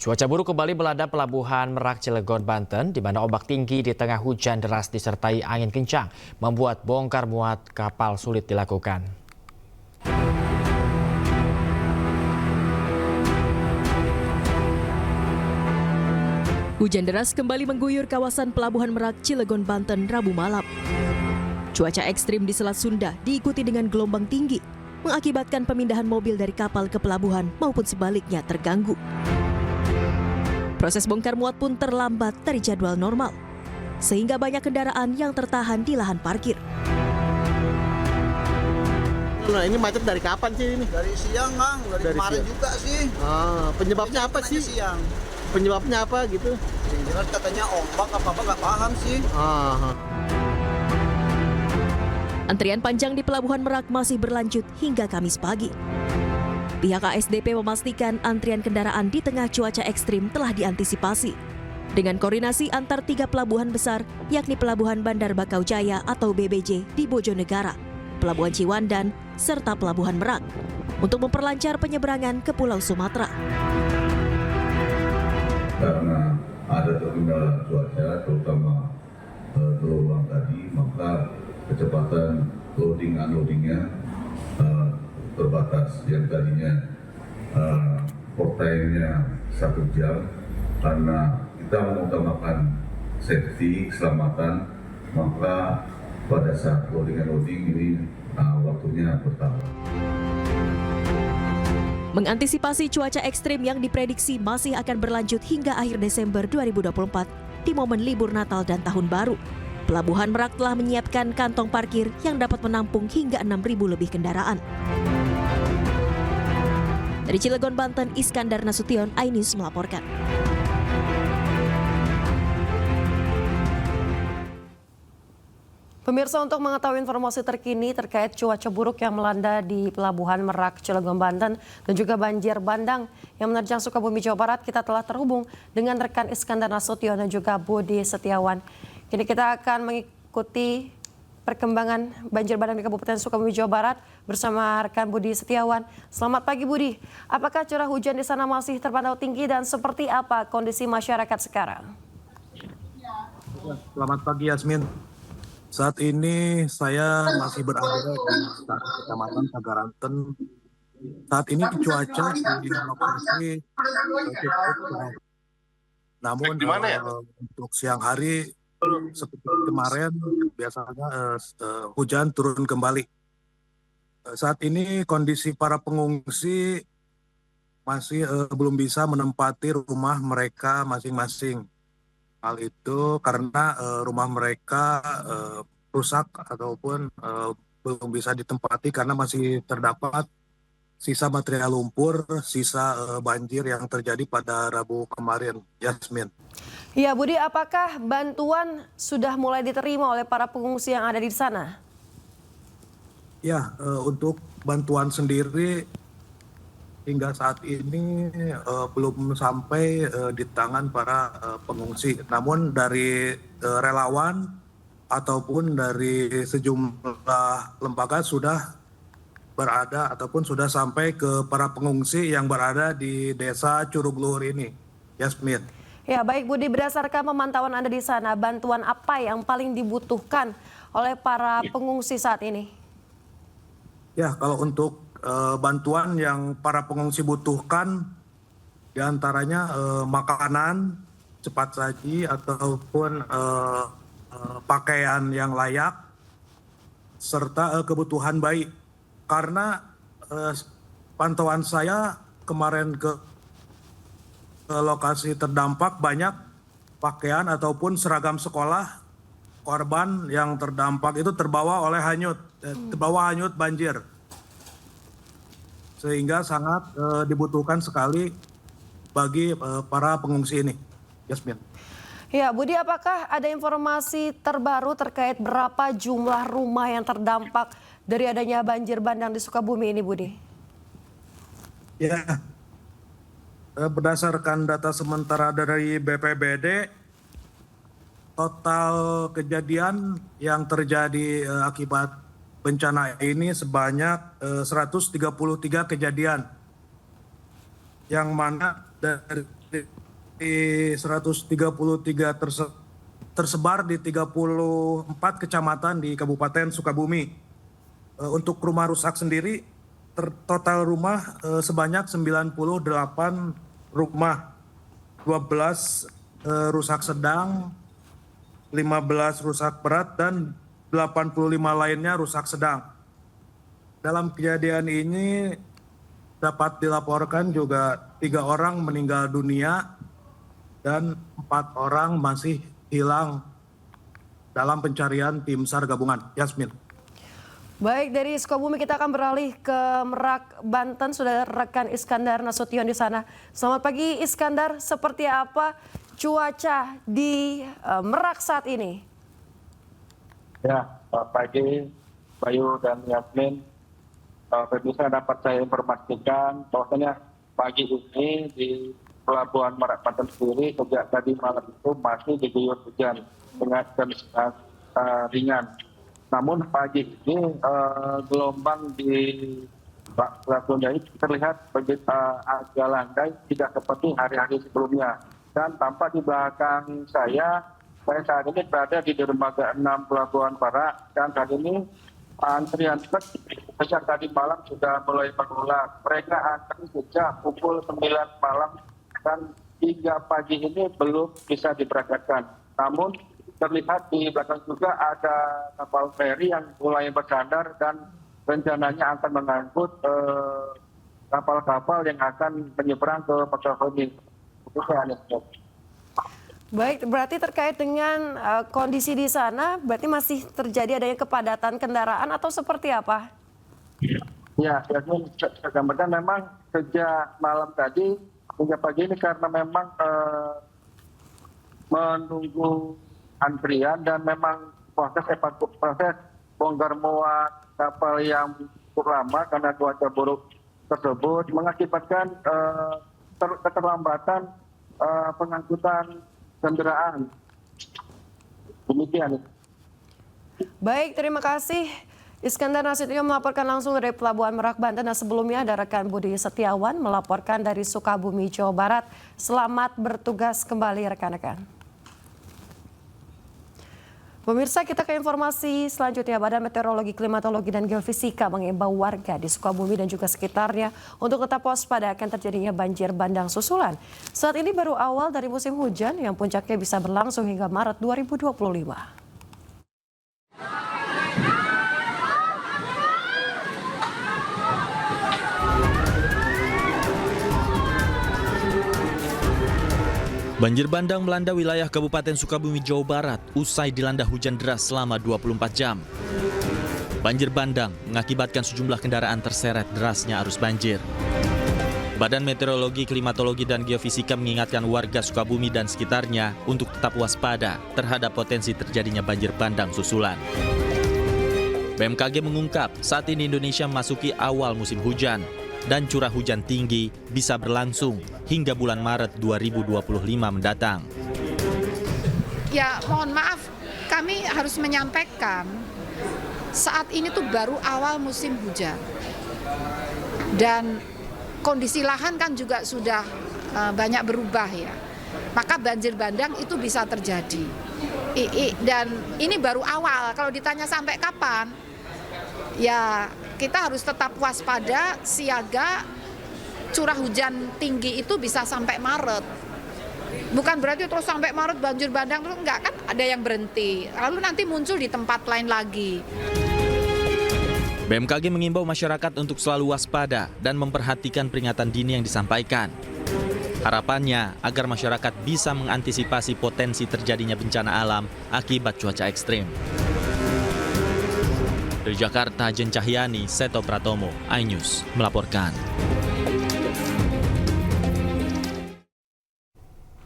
Cuaca buruk kembali melanda pelabuhan Merak Cilegon, Banten, di mana ombak tinggi di tengah hujan deras disertai angin kencang membuat bongkar muat kapal sulit dilakukan. Hujan deras kembali mengguyur kawasan pelabuhan Merak Cilegon, Banten, Rabu malam. Cuaca ekstrim di Selat Sunda diikuti dengan gelombang tinggi, mengakibatkan pemindahan mobil dari kapal ke pelabuhan maupun sebaliknya terganggu. Proses bongkar muat pun terlambat dari jadwal normal, sehingga banyak kendaraan yang tertahan di lahan parkir. Nah, ini macet dari kapan sih ini? Dari siang, Kang. Dari kemarin siang juga sih. Penyebabnya apa sih? Siang. Penyebabnya apa gitu? Yang jelas katanya ombak apa-apa nggak paham sih. Antrian panjang di Pelabuhan Merak masih berlanjut hingga Kamis pagi. Pihak ASDP memastikan antrian kendaraan di tengah cuaca ekstrim telah diantisipasi dengan koordinasi antar 3 pelabuhan besar, yakni Pelabuhan Bandar Bakau Jaya atau BBJ di Bojonegara, Pelabuhan Ciwandan, serta Pelabuhan Merak untuk memperlancar penyeberangan ke Pulau Sumatera. Karena ada terkendala cuaca, terutama gelombang tadi, maka kecepatan loading unloadingnya terbatas. Yang tadinya portainya 1 jam, karena kita mengutamakan safety, keselamatan, maka pada saat loading unloading ini waktunya bertambah. Mengantisipasi cuaca ekstrim yang diprediksi masih akan berlanjut hingga akhir Desember 2024 di momen libur Natal dan Tahun Baru, Pelabuhan Merak telah menyiapkan kantong parkir yang dapat menampung hingga 6.000 lebih kendaraan. Dari Cilegon, Banten, Iskandar Nasution, iNews melaporkan. Pemirsa, untuk mengetahui informasi terkini terkait cuaca buruk yang melanda di Pelabuhan Merak Cilegon, Banten dan juga banjir bandang yang menerjang Sukabumi, Jawa Barat, kita telah terhubung dengan rekan Iskandar Nasution dan juga Budi Setiawan. Kini kita akan mengikuti perkembangan banjir bandang di Kabupaten Sukabumi, Jawa Barat bersama rekan Budi Setiawan. Selamat pagi, Budi. Apakah curah hujan di sana masih terpantau tinggi dan seperti apa kondisi masyarakat sekarang? Selamat pagi, Yasmin. Saat ini saya masih berada di Kecamatan Tagaranten. Saat ini cuaca di lokasi cukup cerah. Namun untuk siang hari seperti kemarin biasanya hujan turun kembali. Saat ini kondisi para pengungsi masih belum bisa menempati rumah mereka masing-masing. Hal itu karena rumah mereka rusak ataupun belum bisa ditempati karena masih terdapat sisa material lumpur, sisa banjir yang terjadi pada Rabu kemarin, Yasmin. Ya, Budi, apakah bantuan sudah mulai diterima oleh para pengungsi yang ada di sana? Ya, untuk bantuan sendiri hingga saat ini belum sampai di tangan para pengungsi. Namun dari relawan ataupun dari sejumlah lembaga sudah berada ataupun sudah sampai ke para pengungsi yang berada di Desa Curug Luhur ini, Yasmin. Ya, baik, Budi, berdasarkan pemantauan Anda di sana, bantuan apa yang paling dibutuhkan oleh para pengungsi saat ini? Ya, kalau untuk bantuan yang para pengungsi butuhkan diantaranya makanan cepat saji ataupun pakaian yang layak serta kebutuhan bayi. Karena pantauan saya kemarin ke lokasi terdampak banyak pakaian ataupun seragam sekolah korban yang terdampak itu terbawa hanyut banjir. Sehingga sangat dibutuhkan sekali bagi para pengungsi ini, Yasmin. Ya, Budi, apakah ada informasi terbaru terkait berapa jumlah rumah yang terdampak dari adanya banjir bandang di Sukabumi ini, Budi? Ya, berdasarkan data sementara dari BPBD, total kejadian yang terjadi akibat bencana ini sebanyak 133 kejadian, yang mana di 133 tersebar di 34 kecamatan di Kabupaten Sukabumi. Untuk rumah rusak sendiri, total rumah sebanyak 98 rumah, 12 rusak sedang, 15 rusak berat, dan 85 lainnya rusak sedang. Dalam kejadian ini dapat dilaporkan juga 3 orang meninggal dunia dan 4 orang masih hilang dalam pencarian tim SAR gabungan. Yasmin. Baik, dari Sukabumi kita akan beralih ke Merak, Banten. Sudah rekan Iskandar Nasution di sana. Selamat pagi Iskandar, seperti apa cuaca di Merak saat ini? Ya, selamat pagi Bayu dan Yasmin. Bisa dapat saya informasikan bahwasanya pagi ini di Pelabuhan Merak Banten sendiri sejak tadi malam itu masih diguyur hujan dengan intensitas ringan. Namun pagi ini gelombang di pelabuhan ini terlihat begitu agak landai, tidak seperti hari-hari sebelumnya. Dan tampak di belakang saya saat ini berada di dermaga 6 Pelabuhan Merak, dan saat ini antrian truk sejak tadi malam sudah mulai mengular. Mereka antri sejak pukul 9 malam dan hingga pagi ini belum bisa diberangkatkan. Namun terlihat di belakang juga ada kapal feri yang mulai bersandar dan rencananya akan mengangkut kapal-kapal yang akan menyeberang ke Bakauheni. Baik, berarti terkait dengan kondisi di sana, berarti masih terjadi adanya kepadatan kendaraan atau seperti apa? Ya, saya gambarkan memang sejak malam tadi hingga pagi ini karena memang menunggu antrian dan memang proses bongkar muat kapal yang cukup lama karena cuaca buruk tersebut mengakibatkan keterlambatan pengangkutan kendaraan. Demikian. Baik, terima kasih. Iskandar Nasution melaporkan langsung dari Pelabuhan Merak, Banten, dan sebelumnya ada rekan Budi Setiawan melaporkan dari Sukabumi, Jawa Barat. Selamat bertugas kembali rekan-rekan. Pemirsa, kita ke informasi selanjutnya. Badan Meteorologi, Klimatologi, dan Geofisika mengimbau warga di Sukabumi dan juga sekitarnya untuk tetap waspada akan terjadinya banjir bandang susulan. Saat ini baru awal dari musim hujan yang puncaknya bisa berlangsung hingga Maret 2025. Banjir bandang melanda wilayah Kabupaten Sukabumi, Jawa Barat usai dilanda hujan deras selama 24 jam. Banjir bandang mengakibatkan sejumlah kendaraan terseret derasnya arus banjir. Badan Meteorologi, Klimatologi, dan Geofisika mengingatkan warga Sukabumi dan sekitarnya untuk tetap waspada terhadap potensi terjadinya banjir bandang susulan. BMKG mengungkap saat ini Indonesia memasuki awal musim hujan dan curah hujan tinggi bisa berlangsung hingga bulan Maret 2025 mendatang. Ya, mohon maaf, kami harus menyampaikan saat ini tuh baru awal musim hujan. Dan kondisi lahan kan juga sudah banyak berubah ya. Maka banjir bandang itu bisa terjadi. Dan ini baru awal, kalau ditanya sampai kapan, ya kita harus tetap waspada, siaga. Curah hujan tinggi itu bisa sampai Maret. Bukan berarti terus sampai Maret banjir bandang, terus enggak, kan ada yang berhenti. Lalu nanti muncul di tempat lain lagi. BMKG mengimbau masyarakat untuk selalu waspada dan memperhatikan peringatan dini yang disampaikan. Harapannya agar masyarakat bisa mengantisipasi potensi terjadinya bencana alam akibat cuaca ekstrim. Dari Jakarta, Jen Cahyani, Seto Pratomo, iNews melaporkan.